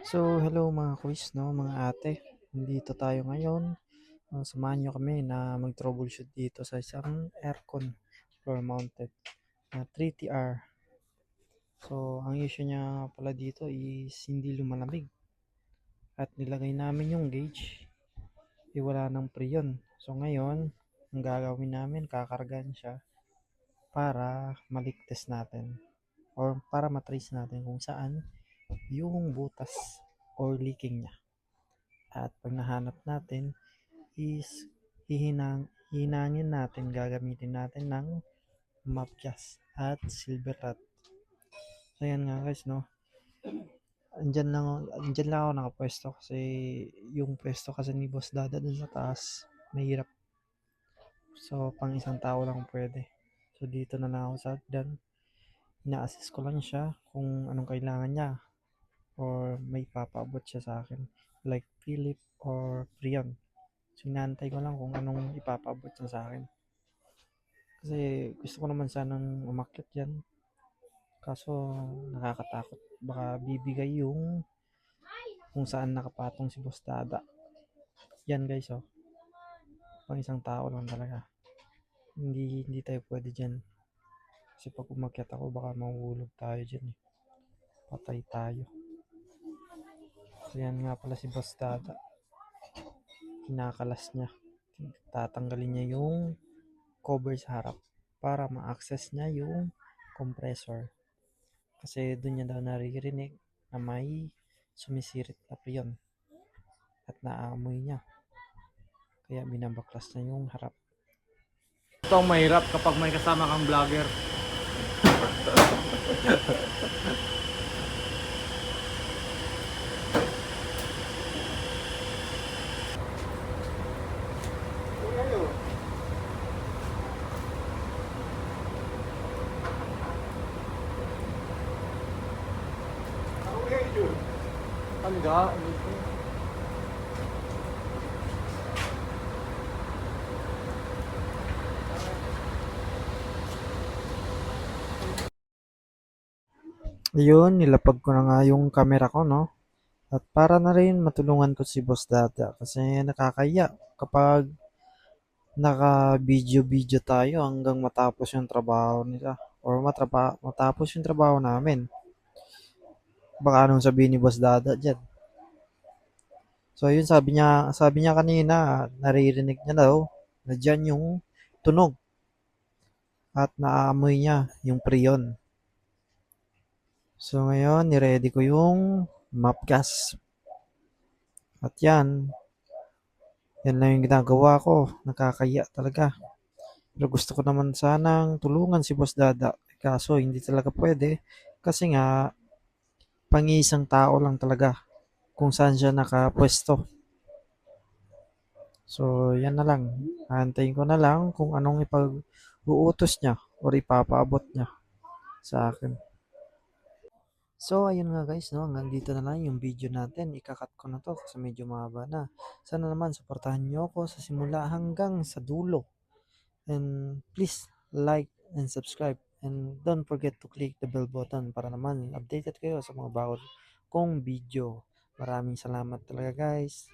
So, hello mga quiz, no, mga ate. Nandito tayo ngayon. Samahan nyo kami na mag-troubleshoot dito sa isang aircon floor mounted na 3TR. So, ang issue niya pala dito is hindi lumalamig. At nilagay namin yung gauge, wala ng preyon. So, ngayon, ang gagawin namin, kakargahan siya para malik test natin or para matrace natin kung saan yung butas or leaking niya. At pag nahanap natin is hihinangin natin, gagamitin natin ng mapjas at silver rat. So yan nga guys, no. Andyan lang ako nakapwesto kasi yung pwesto kasi ni Boss Dada dun sa taas, mahirap. So pang isang tao lang pwede. So dito na lang ako sa hagdan. Ina-assist ko lang siya kung anong kailangan niya or may papaabot siya sa akin like Philip or Prion. So inaantay ko lang kung anong ipapaabot niya sa akin. Kasi gusto ko naman sanang umakyat yan. Kaso nakakatakot. Baka bibigay yung kung saan nakapatong si Boss Dada. Yan guys, oh. Pang isang tao lang talaga. Hindi tayo pwede dyan. Kasi pag umakyat ako, baka mahuhulog tayo dyan eh. Patay tayo. So yan nga pala si Boss Dada. Kinakalas niya. Tatanggalin niya yung cover sa harap para ma-access niya yung compressor. Kasi doon niya daw naririnig na may sumisirit na priyon at naaamoy niya. Kaya binabaklas niya yung harap. Ito ang mahirap kapag may kasama kang vlogger. Enggak, gitu. Ayun, nilapag ko na nga yung camera ko, no? At para na rin matulungan ko si Boss Dada kasi nakakaya kapag naka-video-video tayo hanggang matapos yung trabaho nila or matapos yung trabaho namin. Baka anong sabihin ni Boss Dada dyan. So yun sabi niya kanina, naririnig niya daw na dyan yung tunog at naaamoy niya yung priyon. So ngayon, niready ko yung map gas. At yan lang yung ginagawa ko. Nakakaya talaga. Pero gusto ko naman sanang tulungan si Boss Dada. Kaso hindi talaga pwede. Kasi nga, pang-iisang tao lang talaga kung saan siya nakapwesto. So, yan na lang. Aantayin ko na lang kung anong ipag-uutos niya or ipapaabot niya sa akin. So, ayun nga guys, no, hanggang dito na lang yung video natin. Ikakat ko na to kasi medyo mahaba na. Sana naman supportahan nyo ako sa simula hanggang sa dulo. And please like and subscribe. And don't forget to click the bell button para naman updated kayo sa mga bago kong video. Maraming salamat talaga guys.